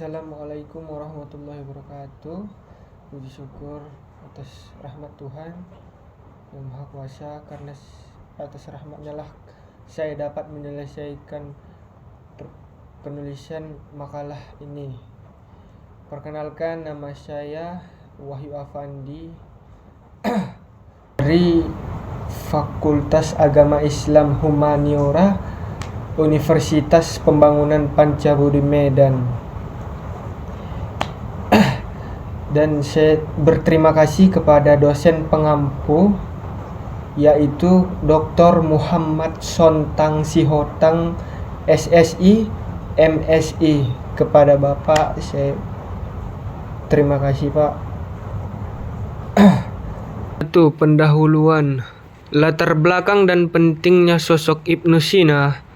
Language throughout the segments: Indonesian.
Assalamualaikum warahmatullahi wabarakatuh. Puji syukur atas rahmat Tuhan yang Maha Kuasa, karena atas rahmatnya lah saya dapat menyelesaikan penulisan makalah ini. Perkenalkan, nama saya Wahyu Afandi dari Fakultas Agama Islam Humaniora Universitas Pembangunan Pancabudi Medan. Dan saya berterima kasih kepada dosen pengampu, yaitu Dr. Muhammad Sontang Sihotang SSI MSI. Kepada Bapak saya terima kasih, Pak. Satu, pendahuluan. Latar belakang dan pentingnya sosok Ibnu Sina.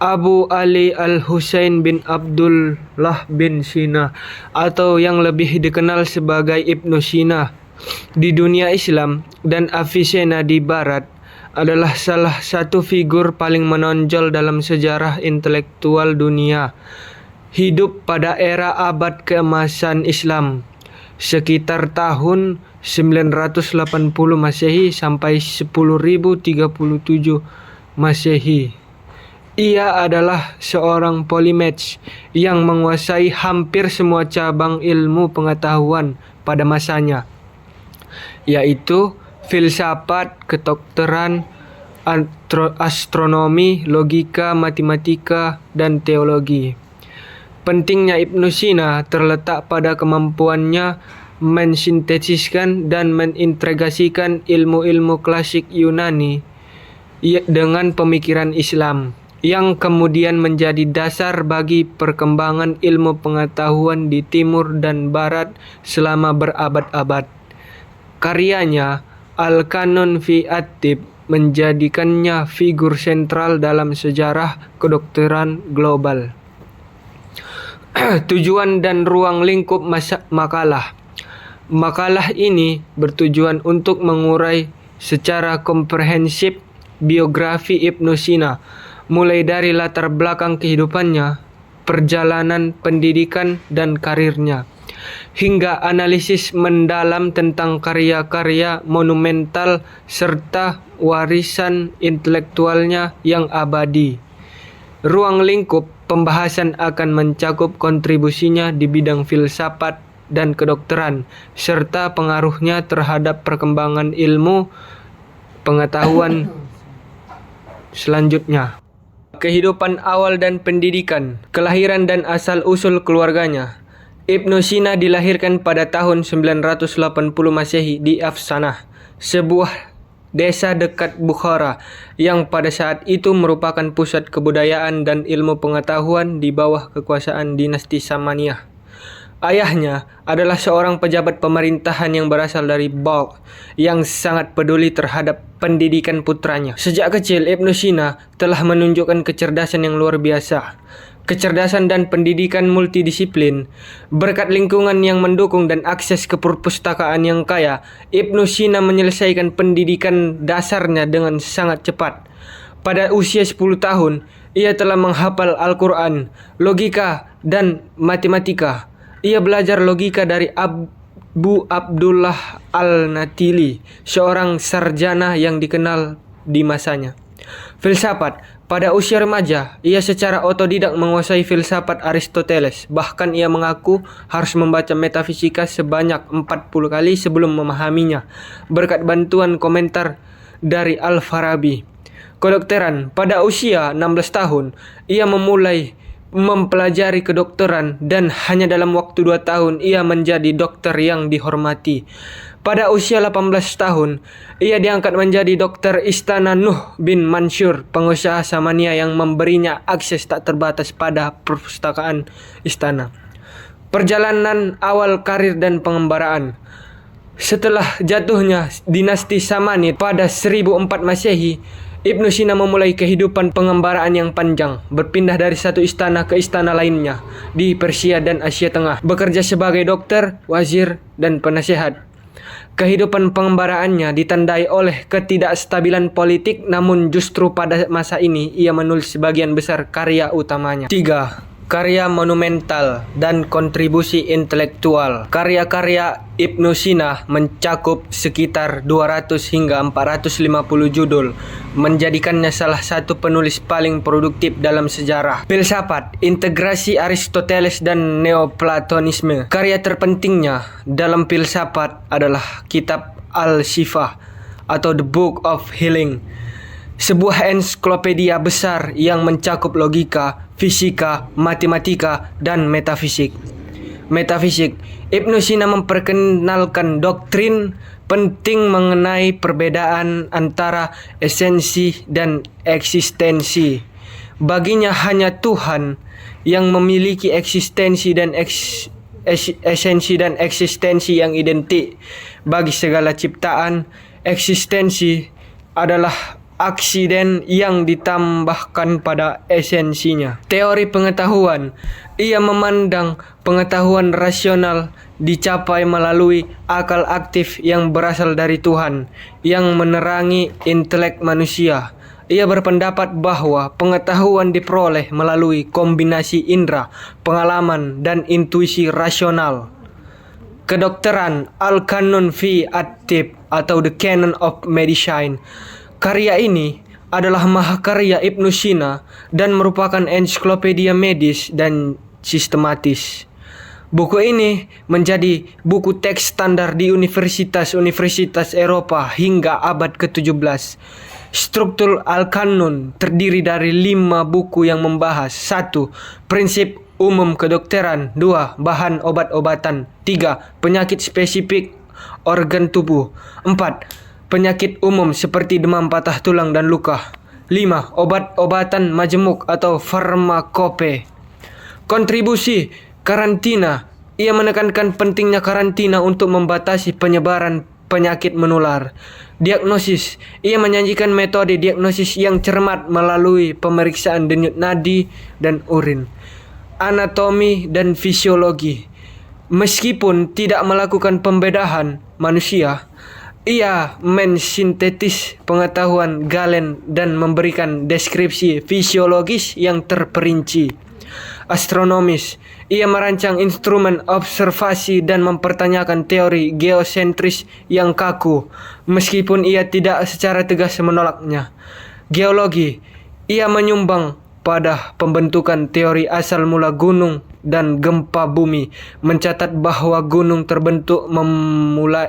Abu Ali Al-Husain bin Abdullah bin Sina, atau yang lebih dikenal sebagai Ibnu Sina di dunia Islam dan Avicenna di Barat, adalah salah satu figur paling menonjol dalam sejarah intelektual dunia. Hidup pada era abad keemasan Islam, sekitar tahun 980 Masehi sampai 1037 Masehi. Ia adalah seorang polimath yang menguasai hampir semua cabang ilmu pengetahuan pada masanya, yaitu filsafat, kedokteran, astronomi, logika, matematika, dan teologi. Pentingnya Ibnu Sina terletak pada kemampuannya mensintesiskan dan mengintegrasikan ilmu-ilmu klasik Yunani dengan pemikiran Islam, yang kemudian menjadi dasar bagi perkembangan ilmu pengetahuan di timur dan barat selama berabad-abad. Karyanya Al-Kanun fi At-Tib menjadikannya figur sentral dalam sejarah kedokteran global. Tujuan dan ruang lingkup makalah. Makalah ini bertujuan untuk mengurai secara komprehensif biografi Ibnu Sina, mulai dari latar belakang kehidupannya, perjalanan pendidikan dan karirnya, hingga analisis mendalam tentang karya-karya monumental serta warisan intelektualnya yang abadi. Ruang lingkup pembahasan akan mencakup kontribusinya di bidang filsafat dan kedokteran, serta pengaruhnya terhadap perkembangan ilmu pengetahuan selanjutnya. Kehidupan awal dan pendidikan, kelahiran dan asal-usul keluarganya. Ibnu Sina dilahirkan pada tahun 980 Masehi di Afsanah, sebuah desa dekat Bukhara yang pada saat itu merupakan pusat kebudayaan dan ilmu pengetahuan di bawah kekuasaan dinasti Samaniyah. Ayahnya adalah seorang pejabat pemerintahan yang berasal dari Balkh yang sangat peduli terhadap pendidikan putranya. Sejak kecil, Ibnu Sina telah menunjukkan kecerdasan yang luar biasa. Kecerdasan dan pendidikan multidisiplin. Berkat lingkungan yang mendukung dan akses ke perpustakaan yang kaya, Ibnu Sina menyelesaikan pendidikan dasarnya dengan sangat cepat. Pada usia 10 tahun, ia telah menghafal Al-Quran, logika, dan matematika. Ia belajar logika dari Abu Abdullah Al-Natili, seorang sarjana yang dikenal di masanya. Filsafat. Pada usia remaja, ia secara otodidak menguasai filsafat Aristoteles. Bahkan ia mengaku harus membaca metafisika sebanyak 40 kali sebelum memahaminya, berkat bantuan komentar dari Al-Farabi. Kedokteran. Pada usia 16 tahun, ia memulai mempelajari kedokteran dan hanya dalam waktu 2 tahun ia menjadi dokter yang dihormati. Pada usia 18 tahun, ia diangkat menjadi dokter istana Nuh bin Mansur, pengusaha Samaniyah yang memberinya akses tak terbatas pada perpustakaan istana. Perjalanan awal karir dan pengembaraan. Setelah jatuhnya dinasti Samanid pada 1004 Masehi, Ibnu Sina memulai kehidupan pengembaraan yang panjang, berpindah dari satu istana ke istana lainnya di Persia dan Asia Tengah, bekerja sebagai dokter, wazir, dan penasehat. Kehidupan pengembaraannya ditandai oleh ketidakstabilan politik, namun justru pada masa ini ia menulis sebagian besar karya utamanya. 3. karya monumental dan kontribusi intelektual. Karya-karya Ibnu Sina mencakup sekitar 200 hingga 450 judul, menjadikannya salah satu penulis paling produktif dalam sejarah. Filsafat, integrasi Aristoteles dan Neoplatonisme. Karya terpentingnya dalam filsafat adalah kitab Al-Shifah atau The Book of Healing, sebuah ensiklopedia besar yang mencakup logika, fisika, matematika, dan metafisik. Metafisik, Ibnu Sina memperkenalkan doktrin penting mengenai perbedaan antara esensi dan eksistensi. Baginya hanya Tuhan yang memiliki eksistensi dan esensi dan eksistensi yang identik. Bagi segala ciptaan, eksistensi adalah aksiden yang ditambahkan pada esensinya. Teori pengetahuan, ia memandang pengetahuan rasional dicapai melalui akal aktif yang berasal dari Tuhan, yang menerangi intelek manusia. Ia berpendapat bahwa pengetahuan diperoleh melalui kombinasi indera, pengalaman, dan intuisi rasional. Kedokteran, Al-Qanun fi at-Tibb atau The Canon of Medicine. Karya ini adalah mahakarya Ibnu Sina dan merupakan ensiklopedia medis dan sistematis. Buku ini menjadi buku teks standar di universitas-universitas Eropa hingga abad ke-17. Struktur Al-Qanun terdiri dari 5 buku yang membahas: 1. Prinsip umum kedokteran, 2. Bahan obat-obatan, 3. Penyakit spesifik organ tubuh, 4. Penyakit umum seperti demam, patah tulang, dan luka, 5. Obat-obatan majemuk atau farmakope. Kontribusi karantina, ia menekankan pentingnya karantina untuk membatasi penyebaran penyakit menular. Diagnosis, ia menyajikan metode diagnosis yang cermat melalui pemeriksaan denyut nadi dan urin. Anatomi dan fisiologi, meskipun tidak melakukan pembedahan manusia, ia mensintetis pengetahuan Galen dan memberikan deskripsi fisiologis yang terperinci. Astronomis, ia merancang instrumen observasi dan mempertanyakan teori geosentris yang kaku, meskipun ia tidak secara tegas menolaknya. Geologi, ia menyumbang pada pembentukan teori asal mula gunung dan gempa bumi, mencatat bahwa gunung terbentuk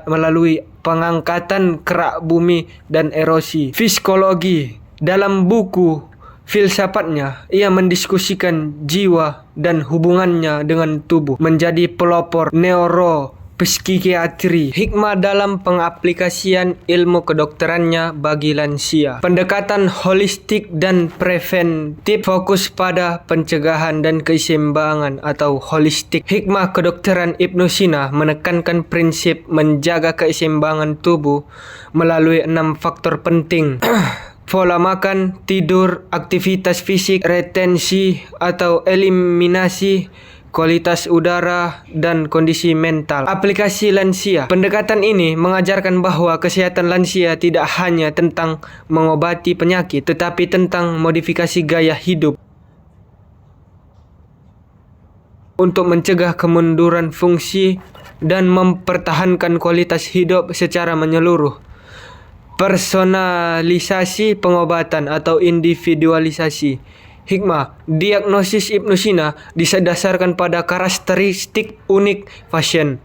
melalui pengangkatan kerak bumi dan erosi. Psikologi, dalam buku filsafatnya, ia mendiskusikan jiwa dan hubungannya dengan tubuh, menjadi pelopor neuropsikiatri. Hikmah dalam pengaplikasian ilmu kedokterannya bagi lansia. Pendekatan holistik dan preventif, fokus pada pencegahan dan keseimbangan atau holistik. Hikmah kedokteran Ibnu Sina menekankan prinsip menjaga keseimbangan tubuh melalui 6 faktor penting. Pola makan, tidur, aktivitas fisik, retensi atau eliminasi, kualitas udara, dan kondisi mental. Aplikasi lansia. Pendekatan ini mengajarkan bahwa kesehatan lansia tidak hanya tentang mengobati penyakit, tetapi tentang modifikasi gaya hidup untuk mencegah kemunduran fungsi dan mempertahankan kualitas hidup secara menyeluruh. Personalisasi pengobatan atau individualisasi. Hikmah, diagnosis Ibnu Sina didasarkan pada karakteristik unik pasien.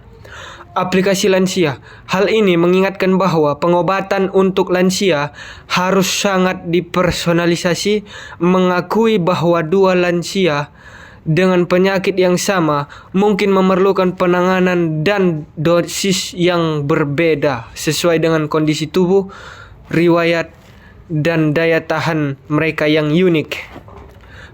Aplikasi lansia. Hal ini mengingatkan bahwa pengobatan untuk lansia harus sangat dipersonalisasi, mengakui bahwa 2 lansia dengan penyakit yang sama mungkin memerlukan penanganan dan dosis yang berbeda sesuai dengan kondisi tubuh, riwayat, dan daya tahan mereka yang unik.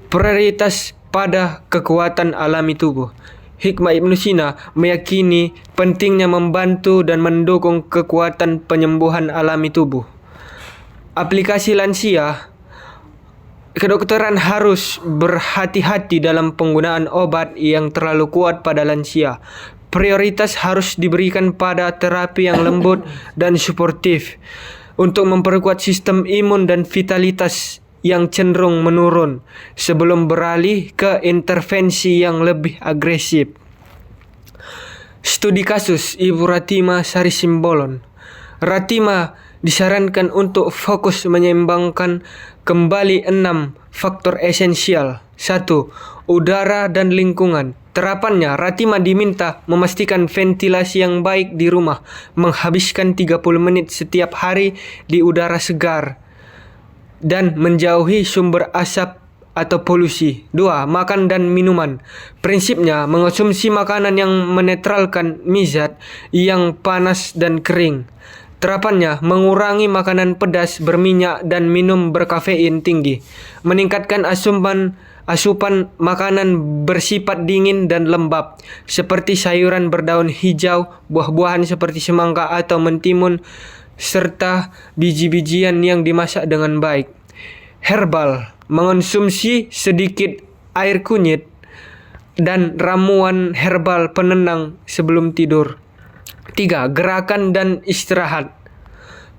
Prioritas pada kekuatan alami tubuh. Hikmah Ibnu Sina meyakini pentingnya membantu dan mendukung kekuatan penyembuhan alami tubuh. Aplikasi lansia. Kedokteran harus berhati-hati dalam penggunaan obat yang terlalu kuat pada lansia. Prioritas harus diberikan pada terapi yang lembut dan suportif untuk memperkuat sistem imun dan vitalitas yang cenderung menurun sebelum beralih ke intervensi yang lebih agresif. Studi kasus Ibu Ratima Sari Simbolon. Ratima disarankan untuk fokus menyeimbangkan kembali 6 faktor esensial. 1. Udara dan lingkungan. Terapannya, Ratima diminta memastikan ventilasi yang baik di rumah, menghabiskan 30 menit setiap hari di udara segar, dan menjauhi sumber asap atau polusi. 2. Makan dan minuman. Prinsipnya, mengonsumsi makanan yang menetralkan mizat yang panas dan kering. Terapannya, mengurangi makanan pedas, berminyak, dan minum berkafein tinggi. Meningkatkan asupan makanan bersifat dingin dan lembab, seperti sayuran berdaun hijau, buah-buahan seperti semangka atau mentimun, serta biji-bijian yang dimasak dengan baik. Herbal, mengonsumsi sedikit air kunyit dan ramuan herbal penenang sebelum tidur. 3. Gerakan dan istirahat.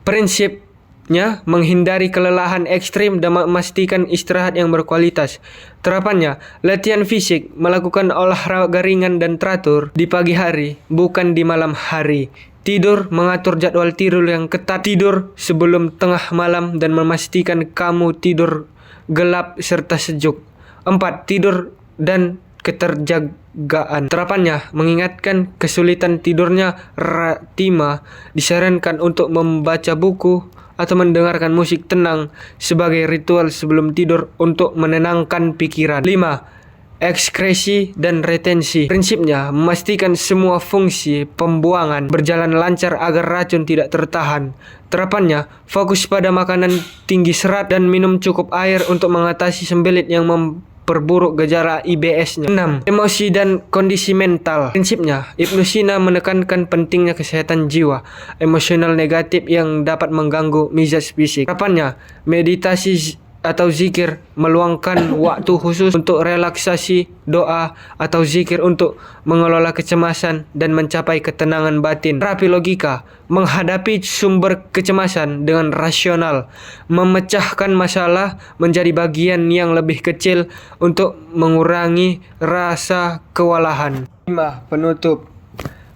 Prinsipnya, menghindari kelelahan ekstrim dan memastikan istirahat yang berkualitas. Terapannya, latihan fisik, melakukan olahraga ringan dan teratur di pagi hari, bukan di malam hari. Tidur, mengatur jadwal tidur yang ketat. Tidur sebelum tengah malam dan memastikan kamu tidur gelap serta sejuk. 4. Tidur dan keterjagaan. Terapannya, mengingatkan kesulitan tidurnya, Ratima disarankan untuk membaca buku atau mendengarkan musik tenang sebagai ritual sebelum tidur untuk menenangkan pikiran. 5. Ekskresi dan retensi. Prinsipnya, memastikan semua fungsi pembuangan berjalan lancar agar racun tidak tertahan. Terapannya, fokus pada makanan tinggi serat dan minum cukup air untuk mengatasi sembelit yang memperburuk gejala IBS-nya. 6. Emosi dan kondisi mental. Prinsipnya, Ibnu Sina menekankan pentingnya kesehatan jiwa. Emosional negatif yang dapat mengganggu mizaj fisik. Terapannya, meditasi atau zikir, meluangkan waktu khusus untuk relaksasi, doa, atau zikir untuk mengelola kecemasan dan mencapai ketenangan batin. Terapi logika, menghadapi sumber kecemasan dengan rasional, memecahkan masalah menjadi bagian yang lebih kecil untuk mengurangi rasa kewalahan. 5. Penutup.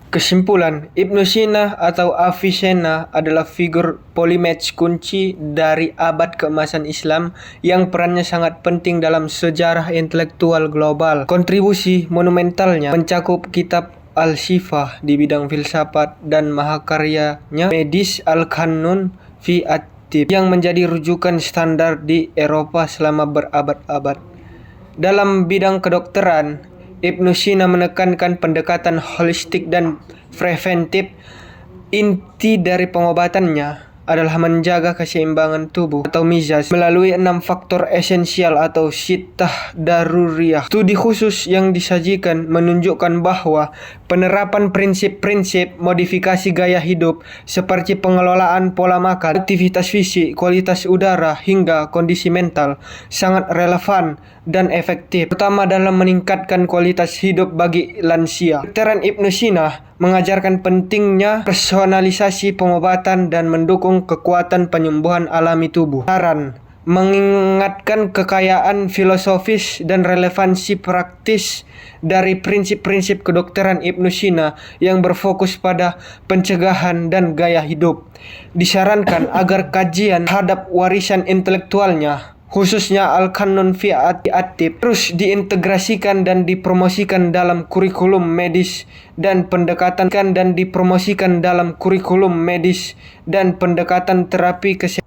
Kesimpulan, Ibnu Sina atau Avicenna adalah figur polimath kunci dari abad keemasan Islam yang perannya sangat penting dalam sejarah intelektual global. Kontribusi monumentalnya mencakup kitab Al-Shifah di bidang filsafat dan mahakaryanya Medis Al-Qanun fi At-Tib yang menjadi rujukan standar di Eropa selama berabad-abad. Dalam bidang kedokteran, Ibnu Sina menekankan pendekatan holistik dan preventif. Inti dari pengobatannya adalah menjaga keseimbangan tubuh atau mizaj melalui 6 faktor esensial atau sittah daruriyah. Studi khusus yang disajikan menunjukkan bahwa penerapan prinsip-prinsip modifikasi gaya hidup seperti pengelolaan pola makan, aktivitas fisik, kualitas udara, hingga kondisi mental sangat relevan dan efektif, terutama dalam meningkatkan kualitas hidup bagi lansia. Kedokteran Ibnu Sina mengajarkan pentingnya personalisasi pengobatan dan mendukung kekuatan penyembuhan alami tubuh. Saran, mengingatkan kekayaan filosofis dan relevansi praktis dari prinsip-prinsip kedokteran Ibnu Sina yang berfokus pada pencegahan dan gaya hidup. Disarankan agar kajian terhadap warisan intelektualnya, khususnya Al-Qanun fi At-Tib, terus diintegrasikan dan dipromosikan dalam kurikulum medis dan pendekatan terapi kesehatan.